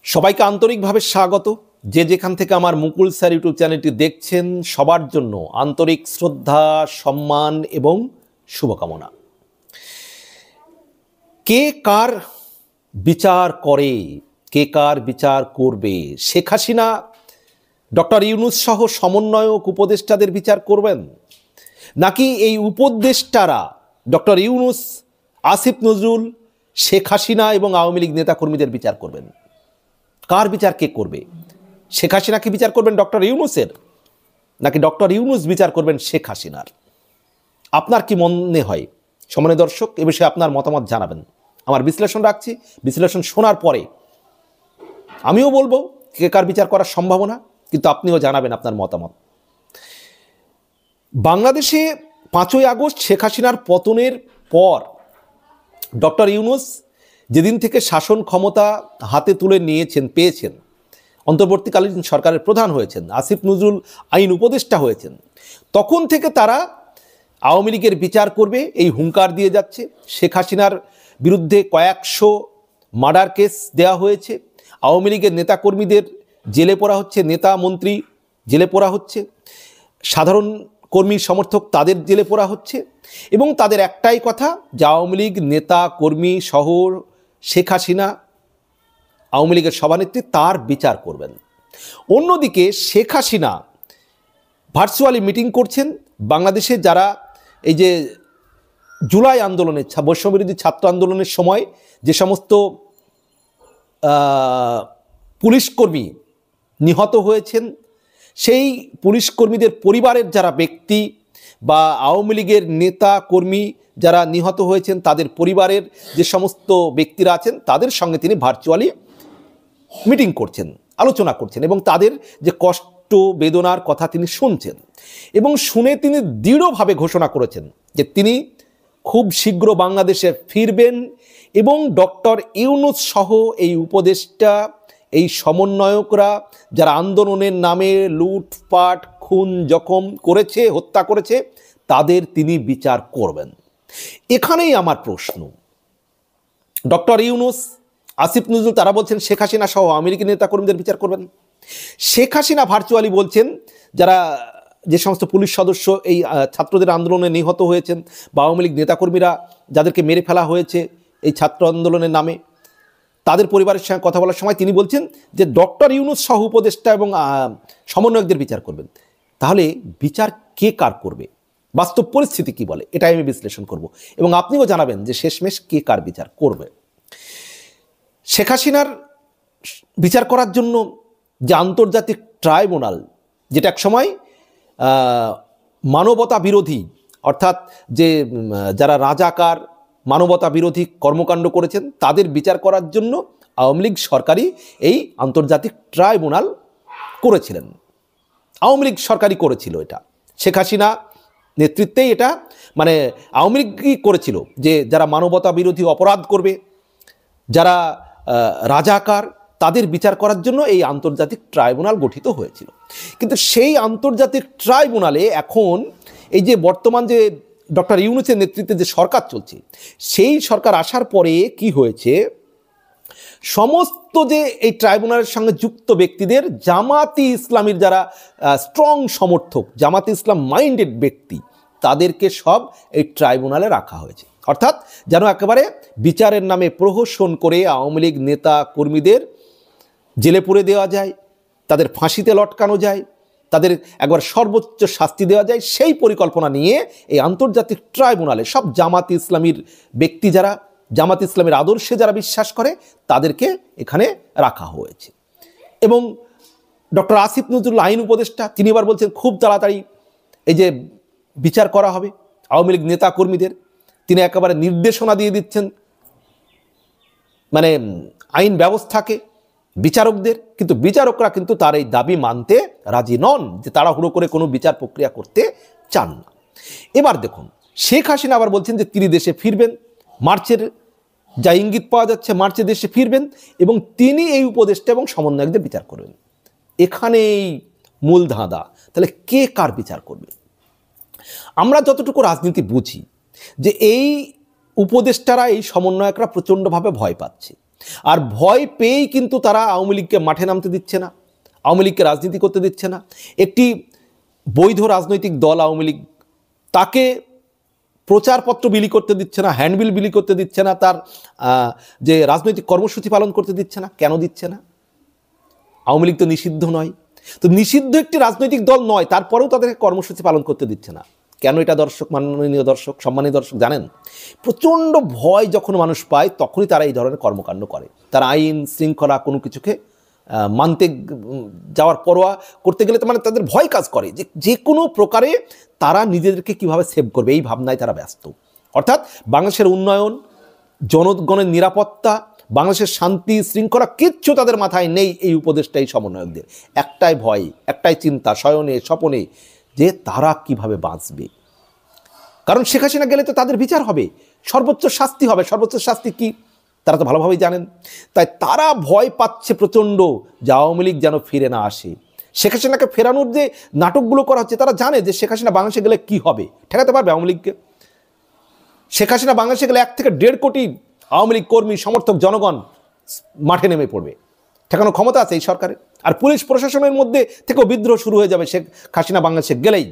সবাইকে আন্তরিকভাবে স্বাগত। যে যেখান থেকে আমার মুকুল স্যার ইউটিউব চ্যানেলটি দেখছেন সবার জন্য আন্তরিক শ্রদ্ধা, সম্মান এবং শুভকামনা। কে কার বিচার করে, কে কার বিচার করবে? শেখ হাসিনা ডক্টর ইউনূস সহ সমন্বয়ক উপদেষ্টাদের বিচার করবেন, নাকি এই উপদেষ্টারা ডক্টর ইউনূস, আসিফ নজরুল, শেখ হাসিনা এবং আওয়ামী লীগ নেতাকর্মীদের বিচার করবেন? কার বিচার কে করবে? শেখ হাসিনা কি বিচার করবেন ডক্টর ইউনূসের, নাকি ডক্টর ইউনূস বিচার করবেন শেখ হাসিনার? আপনার কি মনে হয়? সম্মানিত দর্শক, এ বিষয়ে আপনার মতামত জানাবেন। আমার বিশ্লেষণ রাখছি, বিশ্লেষণ শোনার পরে আমিও বলবো কে কার বিচার করার সম্ভাবনা, কিন্তু আপনিও জানাবেন আপনার মতামত। বাংলাদেশে 5ই আগস্ট শেখ হাসিনার পতনের পর ডক্টর ইউনূস যেদিন থেকে শাসন ক্ষমতা হাতে তুলে পেয়েছেন, অন্তর্বর্তীকালীন সরকারের প্রধান হয়েছেন, আসিফ নজরুল আইন উপদেষ্টা হয়েছেন, তখন থেকে তারা আওয়ামী লীগের বিচার করবে এই হুঙ্কার দিয়ে যাচ্ছে। শেখ হাসিনার বিরুদ্ধে কয়েকশো মার্ডার কেস দেওয়া হয়েছে, আওয়ামী লীগের নেতাকর্মীদের জেলে পোরা হচ্ছে, নেতা মন্ত্রী জেলে পোরা হচ্ছে, সাধারণ কর্মী সমর্থক তাদের জেলে পোরা হচ্ছে, এবং তাদের একটাই কথা যে আওয়ামী লীগ নেতা কর্মী সহ শেখ হাসিনা, আওয়ামী লীগের সভানেত্রী তার বিচার করবেন। অন্যদিকে শেখ হাসিনা ভার্চুয়ালি মিটিং করছেন বাংলাদেশে যারা এই যে জুলাই আন্দোলনে, বৈষম্যবিরোধী ছাত্র আন্দোলনের সময় যে সমস্ত পুলিশকর্মী নিহত হয়েছেন, সেই পুলিশকর্মীদের পরিবারের যারা ব্যক্তি বা আওয়ামী লীগের নেতা কর্মী যারা নিহত হয়েছেন তাদের পরিবারের যে সমস্ত ব্যক্তিরা আছেন তাদের সঙ্গে তিনি ভার্চুয়ালি মিটিং করছেন, আলোচনা করছেন, এবং তাদের যে কষ্ট বেদনার কথা তিনি শুনছেন, এবং শুনে তিনি দৃঢ়ভাবে ঘোষণা করেছেন যে তিনি খুব শীঘ্র বাংলাদেশে ফিরবেন, এবং ডক্টর ইউনূস সহ এই উপদেষ্টা, এই সমন্বয়করা যারা আন্দোলনের নামে লুটপাট, খুন, জখম করেছে, হত্যা করেছে, তাদের তিনি বিচার করবেন। এখানেই আমার প্রশ্ন, ডক্টর ইউনূস, আসিফ নজরুল তারা বলছেন শেখ হাসিনা সহ আওয়ামী লীগের নেতাকর্মীদের বিচার করবেন। শেখ হাসিনা ভার্চুয়ালি বলছেন যারা যে সমস্ত পুলিশ সদস্য এই ছাত্রদের আন্দোলনে নিহত হয়েছেন বা আওয়ামী লীগ নেতাকর্মীরা যাদেরকে মেরে ফেলা হয়েছে এই ছাত্র আন্দোলনের নামে, তাদের পরিবারের সঙ্গে কথা বলার সময় তিনি বলছেন যে ডক্টর ইউনূস সহ উপদেষ্টা এবং সমন্বয়কদের বিচার করবেন। তাহলে বিচার কে কার করবে? বাস্তব পরিস্থিতি কি বলে, এটাই আমি বিশ্লেষণ করব, এবং আপনিও জানাবেন যে শেষমেশ কে কার বিচার করবে। শেখ হাসিনার বিচার করার জন্য যে আন্তর্জাতিক ট্রাইব্যুনাল, যেটা এক সময় মানবতা বিরোধী, অর্থাৎ যে যারা রাজাকার মানবতা বিরোধী কর্মকাণ্ড করেছেন তাদের বিচার করার জন্য আওয়ামী লীগ সরকারই এই আন্তর্জাতিক ট্রাইব্যুনাল করেছিলেন, আওয়ামী লীগ সরকারই করেছিল এটা, শেখ হাসিনা নেতৃত্বেই এটা মানে আওয়ামী লীগই করেছিল, যে যারা মানবতা বিরোধী অপরাধ করবে, যারা রাজাকার, তাদের বিচার করার জন্য এই আন্তর্জাতিক ট্রাইব্যুনাল গঠিত হয়েছিল। কিন্তু সেই আন্তর্জাতিক ট্রাইব্যুনালে এখন এই যে বর্তমান যে ডক্টর ইউনূসের নেতৃত্বে যে সরকার চলছে, সেই সরকার আসার পরে কি হয়েছে, সমস্ত যে এই ট্রাইব্যুনালের সঙ্গে যুক্ত ব্যক্তিদের জামাতি ইসলামীর যারা স্ট্রং সমর্থক, জামাতি ইসলাম মাইন্ডেড ব্যক্তি, তাদেরকে সব এই ট্রাইব্যুনালে রাখা হয়েছে। অর্থাৎ যেন একেবারে বিচারের নামে প্রহসন করে আওয়ামী লীগ নেতা কর্মীদের জেলে পুরে দেওয়া যায়, তাদের ফাঁসিতে লটকানো যায়, তাদের একবার সর্বোচ্চ শাস্তি দেওয়া যায়, সেই পরিকল্পনা নিয়ে এই আন্তর্জাতিক ট্রাইব্যুনালে সব জামাত ইসলামীর ব্যক্তি যারা জামাত ইসলামের আদর্শে যারা বিশ্বাস করে তাদেরকে এখানে রাখা হয়েছে। এবং ডক্টর আসিফ নজরুল আইন উপদেষ্টা তিনি এবার বলছেন খুব তাড়াতাড়ি এই যে বিচার করা হবে আওয়ামী লীগ নেতা কর্মীদের, তিনি একেবারে নির্দেশনা দিয়ে দিচ্ছেন মানে আইন ব্যবস্থাকে, বিচারকদের, কিন্তু বিচারকরা কিন্তু তার এই দাবি মানতে রাজি নন, যে তাড়াহুড়ো করে কোনো বিচার প্রক্রিয়া করতে চান না। এবার দেখুন, শেখ হাসিনা আবার বলছেন যে তিনি দেশে ফিরবেন, মার্চের যা ইঙ্গিত পাওয়া যাচ্ছে মার্চে দেশে ফিরবেন, এবং তিনি এই উপদেষ্টা এবং সমন্বয়কদের বিচার করবেন। এখানেই মূল ধাঁধা, তাহলে কে কার বিচার করবে? আমরা যতটুকু রাজনীতি বুঝি যে এই উপদেষ্টারা, এই সমন্বয়করা প্রচণ্ডভাবে ভয় পাচ্ছে, আর ভয় পেয়েই কিন্তু তারা আওয়ামী লীগকে মাঠে নামতে দিচ্ছে না, আওয়ামী লীগকে রাজনীতি করতে দিচ্ছে না। একটি বৈধ রাজনৈতিক দল আওয়ামী লীগ, তাকে প্রচারপত্র বিলি করতে দিচ্ছে না, হ্যান্ডবিল বিলি করতে দিচ্ছে না, তার যে রাজনৈতিক কর্মসূচি পালন করতে দিচ্ছে না। কেন দিচ্ছে না? আওয়ামী লীগ তো নিষিদ্ধ নয়, তো নিষিদ্ধ একটি রাজনৈতিক দল নয়, তারপরেও তাদেরকে কর্মসূচি পালন করতে দিচ্ছে না কেন? এটা দর্শক, মাননীয় দর্শক, সম্মানীয় দর্শক জানেন, প্রচণ্ড ভয় যখন মানুষ পায় তখনই তারা এই ধরনের কর্মকাণ্ড করে। তারা আইন শৃঙ্খলা কোনো কিছুকে মানতে যাওয়ার পরোয়া করতে গেলে মানে তাদের ভয় কাজ করে যে যে কোনো প্রকারে তারা নিজেদেরকে কিভাবে সেভ করবে, এই ভাবনায় তারা ব্যস্ত। অর্থাৎ বাংলাদেশের উন্নয়ন, জনগণের নিরাপত্তা, বাংলাদেশের শান্তি শৃঙ্খলা কিচ্ছু তাদের মাথায় নেই। এই উপদেশটা এই সমন্বয়কদের একটাই ভয়, একটাই চিন্তা, শয়নে স্বপনে, যে তারা কিভাবে বাঁচবে। কারণ শেখ হাসিনা গেলে তো তাদের বিচার হবে, সর্বোচ্চ শাস্তি হবে। সর্বোচ্চ শাস্তি কি তারা তো ভালোভাবেই জানেন। তাই তারা ভয় পাচ্ছে প্রচণ্ড যে আওয়ামী লীগ যেন ফিরে না আসে। শেখ হাসিনাকে ফেরানোর যে নাটকগুলো করা হচ্ছে, তারা জানে যে শেখ হাসিনা বাংলাদেশে গেলে কি হবে। ঠেকাতে পারবে আওয়ামী লীগকে? শেখ হাসিনা বাংলাদেশে গেলে 1 থেকে 1.5 কোটি আওয়ামী লীগ কর্মী, সমর্থক, জনগণ মাঠে নেমে পড়বে। ঠেকানোর ক্ষমতা আছে এই সরকারের। আর পুলিশ প্রশাসনের মধ্যে থেকেও বিদ্রোহ শুরু হয়ে যাবে শেখ হাসিনা বাংলাদেশে গেলেই।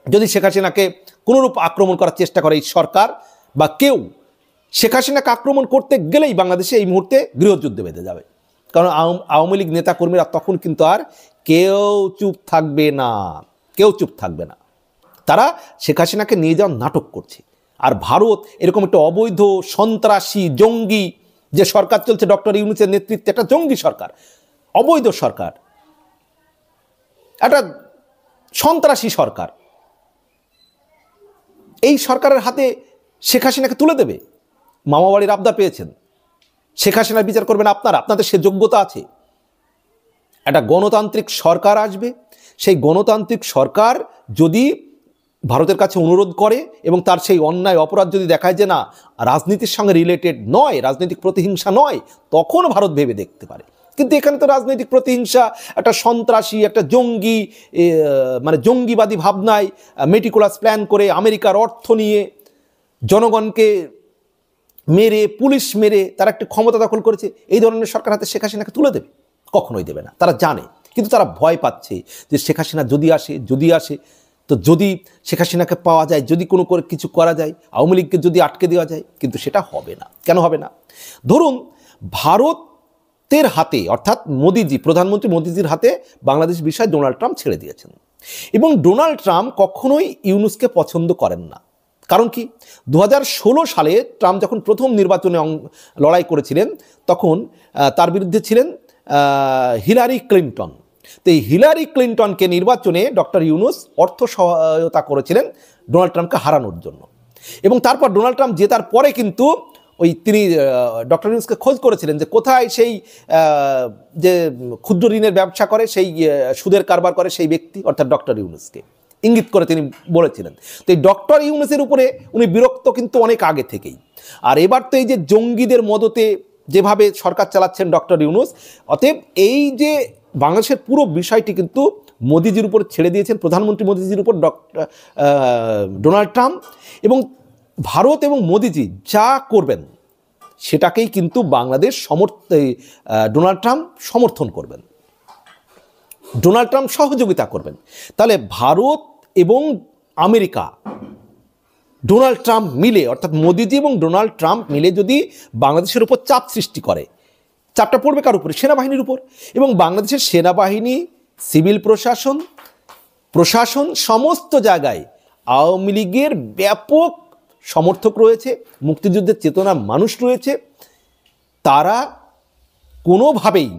যদি শেখ হাসিনাকে কোনোরূপ আক্রমণ করার চেষ্টা করে এই সরকার বা কেউ, শেখ হাসিনাকে আক্রমণ করতে গেলেই বাংলাদেশে এই মুহূর্তে গৃহযুদ্ধ বেঁধে যাবে। কারণ আওয়ামী লীগ নেতাকর্মীরা তখন কিন্তু আর কেউ চুপ থাকবে না, কেউ চুপ থাকবে না। তারা শেখ হাসিনাকে নিয়ে যাওয়ার নাটক করছে। আর ভারত এরকম একটা অবৈধ সন্ত্রাসী জঙ্গি যে সরকার চলছে ডক্টর ইউনূসের নেতৃত্বে, একটা জঙ্গি সরকার, অবৈধ সরকার, একটা সন্ত্রাসী সরকার, এই সরকারের হাতে শেখ হাসিনাকে তুলে দেবে। মামাবাড়ির আবদার পেয়েছেন, শেখ হাসিনার বিচার করবেন আপনারা, আপনাদের সে যোগ্যতা আছে। একটা গণতান্ত্রিক সরকার আসবে, সেই গণতান্ত্রিক সরকার যদি ভারতের কাছে অনুরোধ করে এবং তার সেই অন্যায় অপরাধ যদি দেখায় যে না রাজনীতির সঙ্গে রিলেটেড নয়, রাজনৈতিক প্রতিহিংসা নয়, তখন ভারত ভেবে দেখতে পারে। কিন্তু এখানে তো রাজনৈতিক প্রতিহিংসা, একটা সন্ত্রাসী, একটা জঙ্গি, মানে জঙ্গিবাদী ভাবনায় মেটিকুলাস প্ল্যান করে আমেরিকার অর্থ নিয়ে জনগণকে মেরে, পুলিশ মেরে তারা একটা ক্ষমতা দখল করেছে। এই ধরনের সরকার হাতে শেখ হাসিনাকে তুলে দেবে? কখনোই দেবে না, তারা জানে। কিন্তু তারা ভয় পাচ্ছে যে শেখ হাসিনা যদি আসে তো যদি শেখ হাসিনাকে পাওয়া যায়, যদি কোনো করে কিছু করা যায়, আওয়ামী লীগকে যদি আটকে দেওয়া যায়, কিন্তু সেটা হবে না। কেন হবে না? ধরুন ভারতের হাতে, অর্থাৎ মোদিজি, প্রধানমন্ত্রী মোদিজির হাতে বাংলাদেশ বিষয় ডোনাল্ড ট্রাম্প ছেড়ে দিয়েছেন এবং ডোনাল্ড ট্রাম্প কখনোই ইউনূসকে পছন্দ করেন না। কারণ কি, 2016 সালে ট্রাম্প যখন প্রথম নির্বাচনে লড়াই করেছিলেন তখন তার বিরুদ্ধে ছিলেন হিলারি ক্লিন্টন। তো এই হিলারি ক্লিন্টনকে নির্বাচনে ডক্টর ইউনূস অর্থ সহায়তা করেছিলেন ডোনাল্ড ট্রাম্পকে হারানোর জন্য। এবং তারপর ডোনাল্ড ট্রাম্প জেতার পরে কিন্তু তিনি ডক্টর ইউনূসকে খোঁজ করেছিলেন যে কোথায় সেই যে ক্ষুদ্র ঋণের ব্যবসা করে, সেই সুদের কারবার করে সেই ব্যক্তি, অর্থাৎ ডক্টর ইউনূসকে ইঙ্গিত করে তিনি বলেছিলেন। তো এই ডক্টর ইউনূসের উপরে উনি বিরক্ত কিন্তু অনেক আগে থেকেই। আর এবার তো এই যে জঙ্গিদের মদতে যেভাবে সরকার চালাচ্ছেন ডক্টর ইউনূস, অতএব এই যে বাংলাদেশের পুরো বিষয়টি কিন্তু মোদিজির উপর ছেড়ে দিয়েছেন, প্রধানমন্ত্রী মোদিজির উপর ডোনাল্ড ট্রাম্প। এবং ভারত এবং মোদিজি যা করবেন সেটাকেই কিন্তু বাংলাদেশ ডোনাল্ড ট্রাম্প সমর্থন করবেন, ডোনাল্ড ট্রাম্প সহযোগিতা করবেন। তাহলে ভারত এবং আমেরিকা, ডোনাল্ড ট্রাম্প মিলে, অর্থাৎ মোদিজি এবং ডোনাল্ড ট্রাম্প মিলে যদি বাংলাদেশের উপর চাপ সৃষ্টি করে, চাপটা পড়বে কার উপরে? সেনাবাহিনীর উপর। এবং বাংলাদেশের সেনাবাহিনী, সিভিল প্রশাসন সমস্ত জায়গায় আওয়ামী লীগের ব্যাপক সমর্থক রয়েছে, মুক্তিযুদ্ধের চেতনার মানুষ রয়েছে। তারা কোনোভাবেই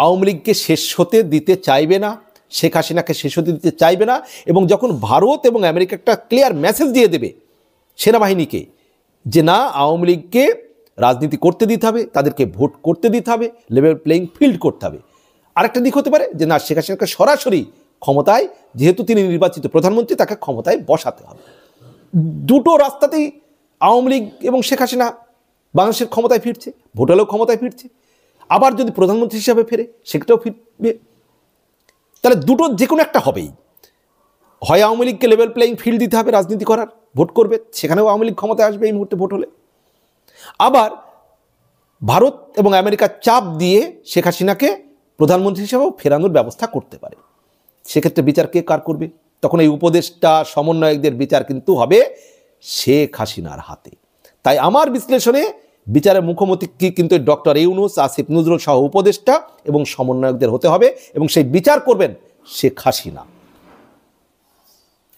আওয়ামী লীগকে শেষ হতে দিতে চাইবে না, শেখ হাসিনাকে শেষ হতে দিতে চাইবে না। এবং যখন ভারত এবং আমেরিকা একটা ক্লিয়ার মেসেজ দিয়ে দেবে সেনাবাহিনীকে যে না আওয়ামী লীগকে রাজনীতি করতে দিতে হবে, তাদেরকে ভোট করতে দিতে হবে, লেভেল প্লেইং ফিল্ড করতে হবে। আরেকটা দিক হতে পারে যে না শেখ হাসিনাকে সরাসরি ক্ষমতায়, যেহেতু তিনি নির্বাচিত প্রধানমন্ত্রী, তাকে ক্ষমতায় বসাতে হবে। দুটো রাস্তাতেই আওয়ামী লীগ এবং শেখ হাসিনা বাংলাদেশের ক্ষমতায় ফিরছে, ভোট হলেও ক্ষমতায় ফিরছে, আবার যদি প্রধানমন্ত্রী হিসাবে ফেরে সেটাও ফিরবে। তাহলে দুটো যে কোনো একটা হবেই। হয় আওয়ামী লীগকে লেভেল প্লেইং ফিল্ড দিতে হবে রাজনীতি করার, ভোট করবে, সেখানেও আওয়ামী লীগ ক্ষমতায় আসবে এই মুহূর্তে ভোট হলে। আবার ভারত এবং আমেরিকার চাপ দিয়ে শেখ হাসিনাকে প্রধানমন্ত্রী হিসেবেও ফেরানোর ব্যবস্থা করতে পারে। সেক্ষেত্রে বিচার কে কার করবে? তখন এই উপদেষ্টা সমন্বয়কদের বিচার কিন্তু হবে শেখ হাসিনার হাতে। তাই আমার বিশ্লেষণে বিচারের মুখোমুখি কিন্তু ডক্টর ইউনূস, আসিফ নজরুল সহ উপদেষ্টা এবং সমন্বয়কদের হতে হবে, এবং সেই বিচার করবেন শেখ হাসিনা।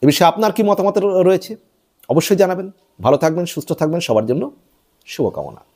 এ বিষয়ে আপনার কি মতামত রয়েছে অবশ্যই জানাবেন। ভালো থাকবেন, সুস্থ থাকবেন, সবার জন্য শুভকামনা।